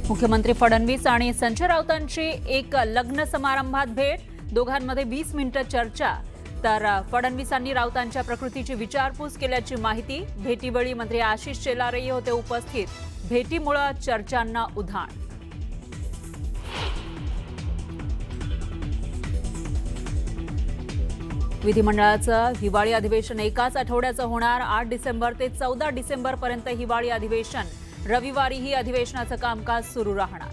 मुख्यमंत्री फडणवीस आणि संजय राऊतांची एक लग्न समारंभात भेट, दोघांमध्ये 20 मिनिटं चर्चा। तर फडणवीसांनी राऊतांच्या प्रकृतीची विचारपूस केल्याची माहिती। भेटीवेळी मंत्री आशिष शेलारही होते उपस्थित। भेटीमुळे चर्चांना उधाण। विधिमंडळाचं हिवाळी अधिवेशन एकाच आठवड्याचं होणार। 8 डिसेंबर ते 14 डिसेंबर पर्यंत हिवाळी अधिवेशन। रविवारीही अधिवेशनाचं कामकाज सुरू राहणार।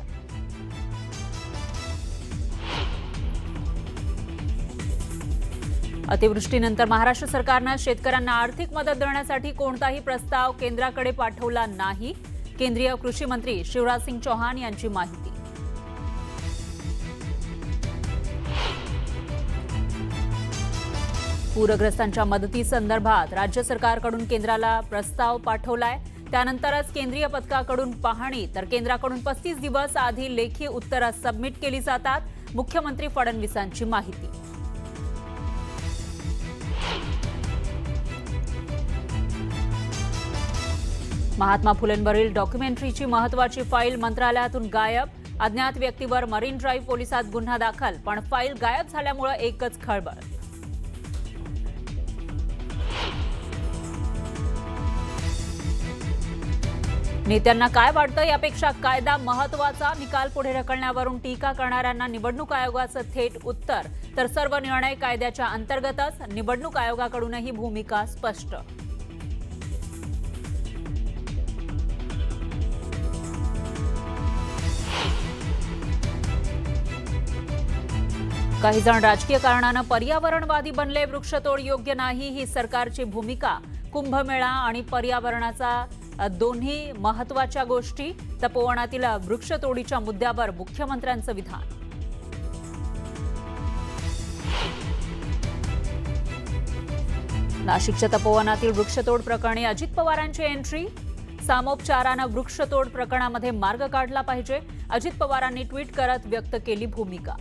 अतिवृष्टीनंतर महाराष्ट्र सरकारने शेतकऱ्यांना आर्थिक मदत देण्यासाठी कोणताही प्रस्ताव केंद्राकडे पाठवला नाही। केंद्रीय कृषी मंत्री शिवराज सिंग चौहान यांची माहिती। पूरग्रस्तांच्या मदतीसंदर्भात राज्य सरकारकडून केंद्राला प्रस्ताव पाठवलाय। त्यानंतरच केंद्रीय पथकाकडून पाहणी, तर केंद्राकडून 35 दिवस आधी लेखी उत्तरं सबमिट केली जातात। मुख्यमंत्री फडणवीसांची माहिती। महात्मा फुलेंवरील डॉक्युमेंटरीची महत्त्वाची फाईल मंत्रालयातून गायब। अज्ञात व्यक्तीवर मरीन ड्राईव्ह पोलिसात गुन्हा दाखल, पण फाईल गायब झाल्यामुळे एकच खळबळ। नेत्यांना काय वाटतं यापेक्षा कायदा महत्त्वाचा, निकाल पुढे ढकलण्यावरून टीका करणाऱ्यांना निवडणूक आयोगाचं थेट उत्तर। तर सर्व निर्णय कायद्याच्या अंतर्गतच, निवडणूक आयोगाकडूनही भूमिका स्पष्ट। काही जण राजकीय कारणानं पर्यावरणवादी बनले, वृक्षतोड योग्य नाही ही सरकारची भूमिका। कुंभमेळा आणि पर्यावरणाचा दोन्ही महत्त्वाच्या गोष्टी। तपोवनातील वृक्षतोडीच्या मुद्द्यावर मुख्यमंत्र्यांचं विधान। नाशिकच्या तपोवनातील वृक्षतोड प्रकरणी अजित पवारांची एंट्री। सामोपचारानं वृक्षतोड प्रकरणामध्ये मार्ग काढला पाहिजे, अजित पवारांनी ट्विट करत व्यक्त केली भूमिका।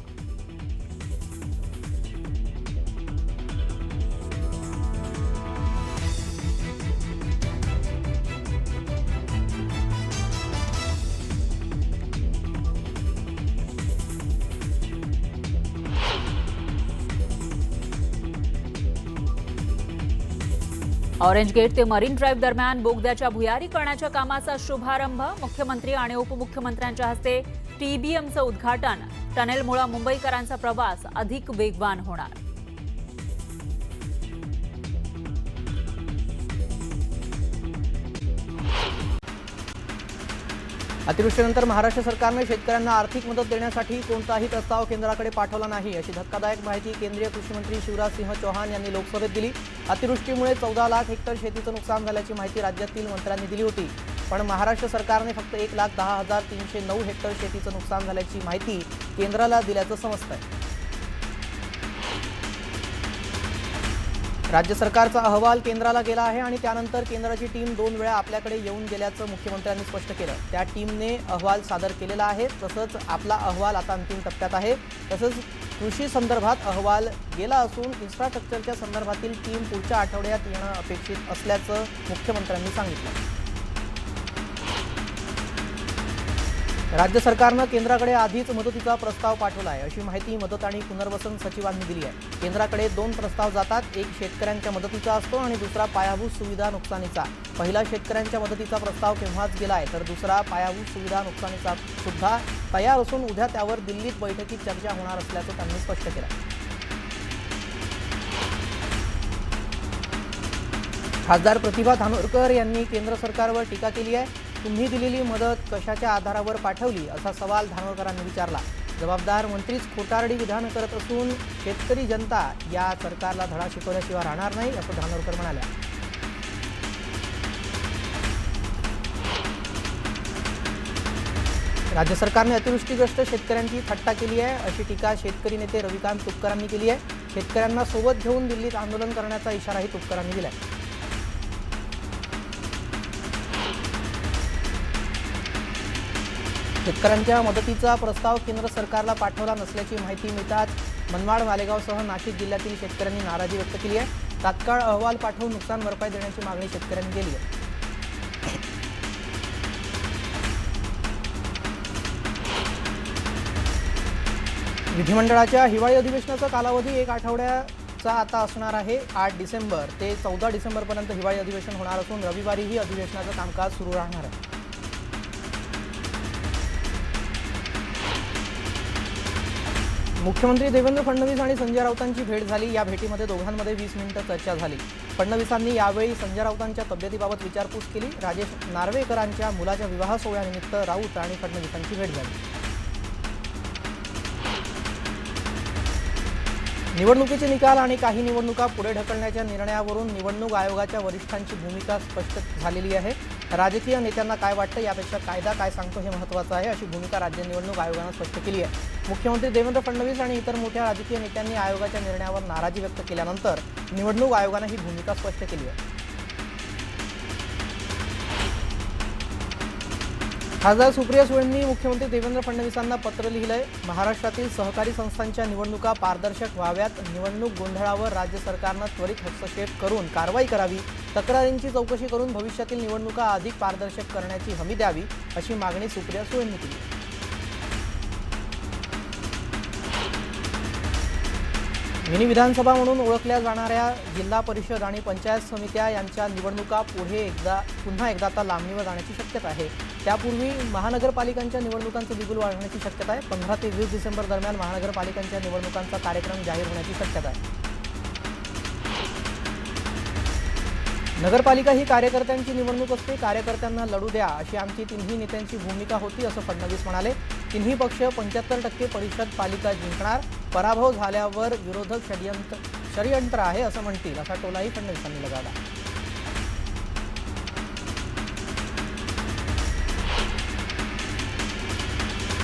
ऑरेंज गेट ते मरीन ड्राईव्ह दरम्यान बोगद्याच्या भुयारीकरणाच्या कामाचा शुभारंभ। मुख्यमंत्री आणि उपमुख्यमंत्र्यांच्या हस्ते टीबीएमचं उद्घाटन। टनेलमुळे मुंबईकरांचा प्रवास अधिक वेगवान होणार। अतिवृष्टीनंतर महाराष्ट्र सरकारने शेतकऱ्यांना आर्थिक मदत देण्यासाठी कोणताही प्रस्ताव केंद्राकडे पाठवला नाही, अशी धक्कादायक माहिती केंद्रीय कृषी मंत्री शिवराज सिंह चौहान यांनी लोकसभेत दिली। अतिवृष्टीमुळे 14 लाख हेक्टर शेतीचं नुकसान झाल्याची माहिती राज्यातील मंत्र्यांनी दिली होती, पण महाराष्ट्र सरकारने फक्त 1,10,309 हेक्टर शेतीचं नुकसान झाल्याची माहिती केंद्राला दिल्याचं समजतंय। राज्य सरकारचा अहवाल केंद्राला गेला आहे आणि त्यानंतर केंद्राची टीम 2 वेळा आपल्याकडे येऊन गेल्याचं मुख्यमंत्र्यांनी स्पष्ट केलं। त्या टीमने अहवाल सादर केलेला आहे, तसंच आपला अहवाल आता अंतिम टप्प्यात आहे। तसंच कृषी संदर्भात अहवाल गेला असून इन्फ्रास्ट्रक्चरच्या संदर्भातील टीम पुढच्या आठवड्यात येणं अपेक्षित असल्याचं मुख्यमंत्र्यांनी सांगितलं। राज्य सरकारनं केंद्राकडे आधीच मदतीचा प्रस्ताव पाठवला आहे, अशी माहिती मदत आणि पुनर्वसन सचिवांनी दिली आहे। केंद्राकडे 2 प्रस्ताव जातात, एक शेतकऱ्यांच्या मदतीचा असतो आणि दुसरा पायाभूत सुविधा नुकसानीचा। पहिला शेतकऱ्यांच्या मदतीचा प्रस्ताव केव्हाच गेलाय, तर दुसरा पायाभूत सुविधा नुकसानीचा सुद्धा तयार असून उद्या त्यावर दिल्लीत बैठकीत चर्चा होणार असल्याचं त्यांनी स्पष्ट केलं। खासदार प्रतिभा धानोरकर यांनी केंद्र सरकारवर टीका केली आहे। तुम्ही दिलेली मदत कशाच्या आधारावर पाठवली, असा सवाल धानोरकरांनी विचारला। जबाबदार मंत्रीच खोटारडी विधान करत असून शेतकरी जनता या सरकारला धडा शिकवल्याशिवाय राहणार नाही, असं धानोरकर म्हणाल्या। राज्य सरकारने अतिवृष्टीग्रस्त शेतकऱ्यांची थट्टा केली आहे, अशी टीका शेतकरी नेते रविकांत तुपकरांनी केली आहे। शेतकऱ्यांना सोबत घेऊन दिल्लीत आंदोलन करण्याचा इशाराही तुपकरांनी दिलाय। शेतकऱ्यांच्या मदतीचा प्रस्ताव केंद्र सरकारला पाठवला नसल्याची माहिती मिळताच मनमाड, मालेगावसह नाशिक जिल्ह्यातील शेतकऱ्यांनी नाराजी व्यक्त केली आहे। तात्काळ अहवाल पाठवून नुकसान भरपाई देण्याची मागणी शेतकऱ्यांनी केली आहे। विधिमंडळाच्या हिवाळी अधिवेशनाचा कालावधी 1 आठवड्याचा आता असणार आहे. 8 डिसेंबर ते 14 डिसेंबरपर्यंत हिवाळी अधिवेशन होणार असून रविवारीही अधिवेशनाचं कामकाज सुरू राहणार आहे. मुख्यमंत्री देवेंद्र फडणवीस आणि संजय राऊतांची भेट झाली. या भेटीमध्ये दोघांमध्ये 20 मिनिटं चर्चा झाली. फडणवीसांनी यावेळी संजय राऊतांच्या तब्येतीबाबत विचारपूस केली. राजेश नार्वेकरांच्या मुलाच्या विवाह सोहळ्यानिमित्त राऊत आणि फडणवीसांची भेट झाली. निवडणुकीचे निकाल आणि काही निवडणुका पुढे ढकलण्याच्या निर्णयावरून निवडणूक आयोगाच्या वरिष्ठांची भूमिका स्पष्ट झालेली आहे. राजकीय नेत्यांना काय वाटतं यापेक्षा कायदा काय सांगतो हे महत्त्वाचं आहे, अशी भूमिका राज्य निवडणूक आयोगानं स्पष्ट केली आहे. मुख्यमंत्री देवेंद्र फडणवीस आणि इतर मोठ्या राजकीय नेत्यांनी आयोगाच्या निर्णयावर नाराजी व्यक्त केल्यानंतर निवडणूक आयोगानं ही भूमिका स्पष्ट केली आहे. खासदार सुप्रिया सुळेंनी मुख्यमंत्री देवेंद्र फडणवीसांना पत्र लिहिलंय. महाराष्ट्रातील सहकारी संस्थांच्या निवडणुका पारदर्शक व्हाव्यात, निवडणूक गोंधळावर राज्य सरकारनं त्वरित हस्तक्षेप करून कारवाई करावी, तक्रारींची चौकशी करून भविष्यातील निवडणुका अधिक पारदर्शक करण्याची हमी द्यावी, अशी मागणी सुप्रिया सुळेंनी केली. मिनी विधानसभा म्हणून ओळखल्या जाणाऱ्या जिल्हा परिषद आणि पंचायत समित्या यांच्या निवडणुका पुन्हा एकदा आता लांबणीवर जाण्याची शक्यता आहे. त्यापूर्वी महानगरपालिकांच्या निवडणुकांचं बिगुल वाढण्याची शक्यता आहे. 15 ते 20 डिसेंबर दरम्यान महानगरपालिकांच्या निवडणुकांचा कार्यक्रम जाहीर होण्याची शक्यता आहे. नगरपालिका ही कार्यकर्त्यांची निवडणूक असते. कार्यकर्त्यांना लढू द्या, अशी आमची तिन्ही नेत्यांची भूमिका होती, असं फडणवीस म्हणाले. तिन्ही पक्ष 75% परिषद पालिका जिंकणार. पराभव झाल्यावर विरोधक षडयंत्र आहे असं म्हणतील, असा टोलाही फडणवीसांनी लगावला.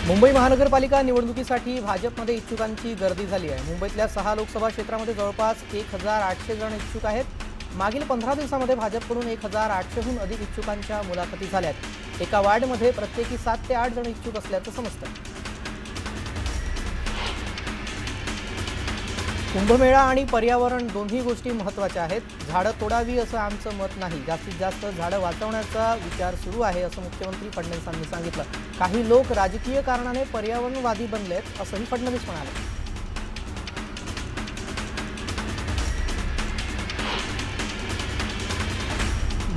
मुंबई महानगरपालिका निवडणुकीसाठी भाजपमध्ये इच्छुकांची गर्दी झाली आहे. मुंबईतल्या 6 लोकसभा क्षेत्रामध्ये जवळपास 1800 जण इच्छुक आहेत. मागील 15 दिवसांमध्ये भाजपकडून 1800हून अधिक इच्छुकांच्या मुलाखती झाल्यात. एका वार्डमध्ये प्रत्येकी 7 ते 8 जण इच्छुक असल्याचं समजतं. कुंभमेळा आणि पर्यावरण दोन्ही गोष्टी महत्त्वाच्या आहेत. झाडं तोडावी असं आमचं मत नाही. जास्तीत जास्त झाडं वाचवण्याचा विचार सुरू आहे, असं मुख्यमंत्री फडणवीसांनी सांगितलं. काही लोक राजकीय कारणाने पर्यावरणवादी बनलेत, असंही फडणवीस म्हणाले.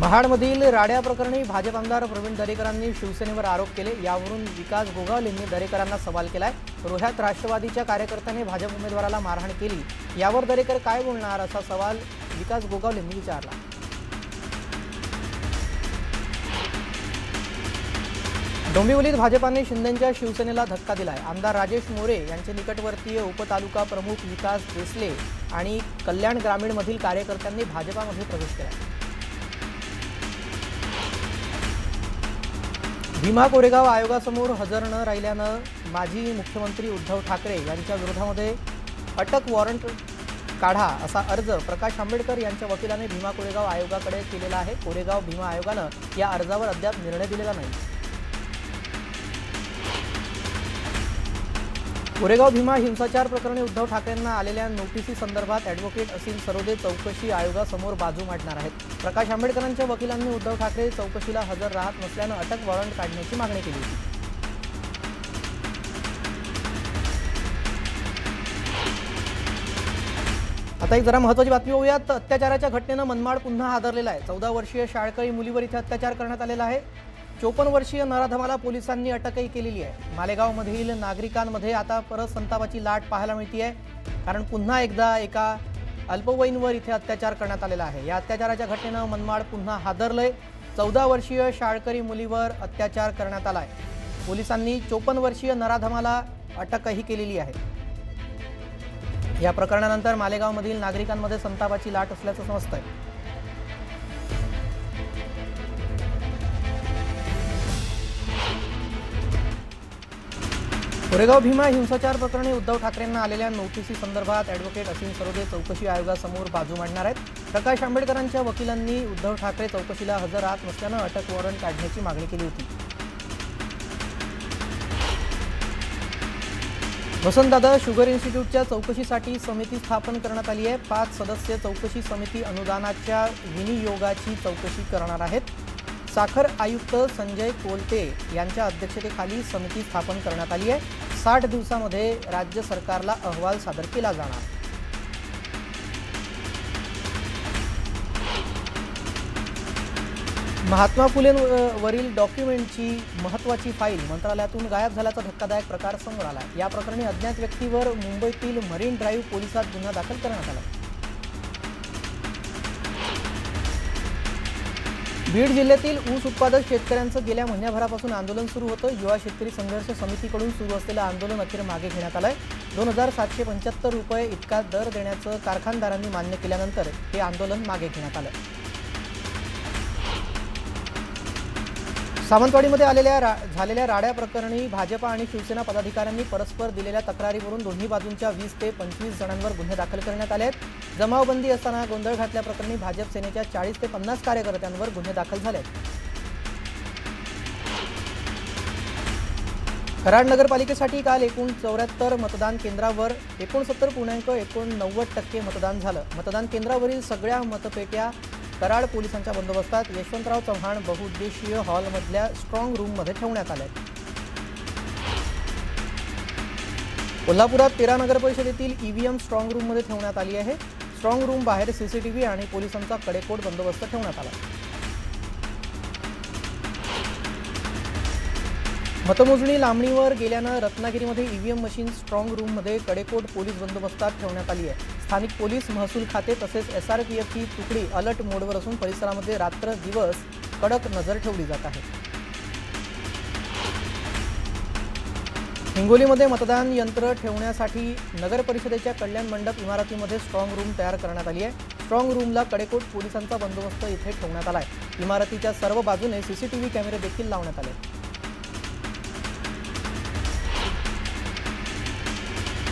महाडमधील राड्या प्रकरणी भाजप आमदार प्रवीण दरेकरांनी शिवसेनेवर आरोप केले. यावरून विकास गोगावलेंनी दरेकरांना सवाल केलाय. रोह्यात राष्ट्रवादीच्या कार्यकर्त्याने भाजप उमेदवाराला मारहाण केली. यावर दरेकर काय बोलणार, असा सवाल विकास गोगावलेंनी विचारला. डोंबिवलीत भाजपाने शिंदेंच्या शिवसेनेला धक्का दिलाय. आमदार राजेश मोरे यांचे निकटवर्तीय उपतालुका प्रमुख विकास देसले आणि कल्याण ग्रामीणमधील कार्यकर्त्यांनी भाजपामध्ये प्रवेश केला. भीमा कोरेगाव आयोगासमोर हजर न राहिल्यानं माजी मुख्यमंत्री उद्धव ठाकरे यांच्या विरोधामध्ये अटक वॉरंट काढा असा अर्ज प्रकाश आंबेडकर यांच्या वकिलाने भीमा कोरेगाव आयोगाकडे केलेला आहे. कोरेगाव भीमा आयोगानं या अर्जावर अद्याप निर्णय दिलेला नाही. कोरेगाव भीमा हिंसाचार प्रकरणी उद्धव ठाकरेंना आलेल्या नोटिसी संदर्भात ॲडव्होकेट असीम सरोदे चौकशी आयोगासमोर बाजू मांडणार आहेत. प्रकाश आंबेडकरांच्या वकिलांनी उद्धव ठाकरे चौकशीला हजर राहत नसल्यानं अटक वॉरंट काढण्याची मागणी केली होती. आता एक जरा महत्त्वाची बातमी होऊयात. अत्याचाराच्या घटनेनं मनमाड पुन्हा हादरलेला आहे. 14 वर्षीय शाळकरी मुलीवर इथे अत्याचार करण्यात आलेला आहे. 54 वर्षीय नराधमाला पोलिसांनी अटकही केलेली आहे. मालेगावमधील नागरिकांमध्ये आता परत संतापाची लाट पाहायला मिळते आहे, कारण पुन्हा एकदा एका अल्पवयीनवर इथे अत्याचार करण्यात आलेला आहे. या अत्याचाराच्या घटनेनं मनमाड पुन्हा हादरलंय. 14 वर्षीय शाळकरी मुलीवर अत्याचार करण्यात आलाय. पोलिसांनी 54 वर्षीय नराधमाला अटकही केलेली आहे. या प्रकरणानंतर मालेगावमधील नागरिकांमध्ये संतापाची लाट असल्याचं समजतंय. कोरेगाव भीमा हिंसाचार प्रकरणी उद्धव ठाकरेंना आलेल्या नोटिसी संदर्भात ॲडव्होकेट असीम सरोदे चौकशी आयोगासमोर बाजू मांडणार आहेत. प्रकाश आंबेडकरांच्या वकिलांनी उद्धव ठाकरे चौकशीला हजर राहत नसल्यानं अटक वॉरंट काढण्याची मागणी केली होती. वसंतदादा शुगर इन्स्टिट्यूटच्या चौकशीसाठी समिती स्थापन करण्यात आली आहे. 5 सदस्य चौकशी समिती अनुदानाच्या विनियोगाची चौकशी करणार आहेत. साखर आयुक्त संजय कोलते यांच्या अध्यक्षतेखाली समिती स्थापन करण्यात आली आहे. 60 दिवसामध्ये राज्य सरकारला अहवाल सादर केला जाणार. महात्मा फुलेंवरील डॉक्युमेंटची महत्त्वाची फाईल मंत्रालयातून गायब झाल्याचा धक्कादायक प्रकार समोर आला. या प्रकरणी अज्ञात व्यक्तीवर मुंबईतील मरीन ड्राईव्ह पोलिसात गुन्हा दाखल करण्यात आला. बीड जिल्ह्यातील ऊस उत्पादक शेतकऱ्यांचं गेल्या महिन्याभरापासून आंदोलन सुरू होतं. युवा शेतकरी संघर्ष समितीकडून सुरू असलेलं आंदोलन अखेर मागे घेण्यात आलंय. 2775 रुपये इतका दर देण्याचं कारखानदारांनी मान्य केल्यानंतर हे आंदोलन मागे घेण्यात आलं. सावंतवाडीमध्ये झालेल्या राड्या प्रकरणी भाजपा आणि शिवसेना पदाधिकाऱ्यांनी परस्पर दिलेल्या तक्रारीवरून दोन्ही बाजूंच्या 20 ते 25 जणांवर गुन्हे दाखल करण्यात आले आहेत. जमावबंदी असताना गोंधळ घातल्याप्रकरणी भाजप सेनेच्या 40 ते 50 कार्यकर्त्यांवर गुन्हे दाखल झाले आहेत. कराड नगरपालिकेसाठी काल एकूण 74 मतदान केंद्रावर 69.89% मतदान झालं. मतदान केंद्रावरील सगळ्या मतपेट्या कराड पोलिसांच्या बंदोबस्तात यशवंतराव चव्हाण बहुउद्देशीय हॉलमधल्या स्ट्रॉंग रूममध्ये ठेवण्यात आल्या. कोल्हापुरात 13 नगरपरिषदेतील ईव्हीएम स्ट्रॉंग रूममध्ये ठेवण्यात आली आहे. स्ट्रॉंग रूम बाहेर सीसीटीव्ही आणि पोलिसांचा कडेकोट बंदोबस्त ठेवण्यात आला. मतमोजणी लांबणीवर गेल्यानं रत्नागिरीमध्ये ईव्हीएम मशीन स्ट्रॉंग रूममध्ये कडेकोट पोलीस बंदोबस्तात ठेवण्यात आली आहे. स्थानिक पोलीस, महसूल खाते तसेच SRPFची तुकडी अलर्ट मोडवर असून परिसरामध्ये रात्र दिवस कडक नजर ठेवली जात आहे. हिंगोलीमध्ये मतदान यंत्र ठेवण्यासाठी नगर परिषदेच्या कल्याण मंडप इमारतीमध्ये स्ट्रॉंग रूम तयार करण्यात आली आहे. स्ट्रॉंग रूमला कडेकोट पोलिसांचा बंदोबस्त इथे ठेवण्यात आला आहे. इमारतीच्या सर्व बाजूने सीसीटीव्ही कॅमेरे देखील लावण्यात आले.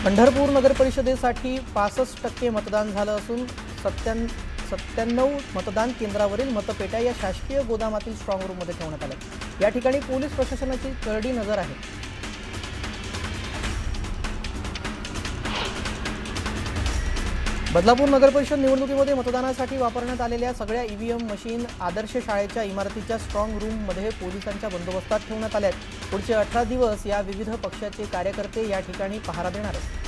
पंढरपूर नगर परिषदेसाठी 65% मतदान झालं असून 97 मतदान केंद्रावरील मतपेट्या या शासकीय गोदामातील स्ट्रॉंग रूममध्ये ठेवण्यात आल्या. या ठिकाणी पोलीस प्रशासनाची करडी नजर आहे. बदलापूर नगर परिषद निवडणुकीमध्ये मतदानासाठी वापरण्यात आलेल्या सगळ्या ईव्हीएम मशीन आदर्श शाळेच्या इमारतीच्या स्ट्रॉंग रूममध्ये पोलिसांच्या बंदोबस्तात ठेवण्यात आल्या आहेत. पुढचे 18 दिवस या विविध पक्षाचे कार्यकर्ते या ठिकाणी पहारा देणार आहेत.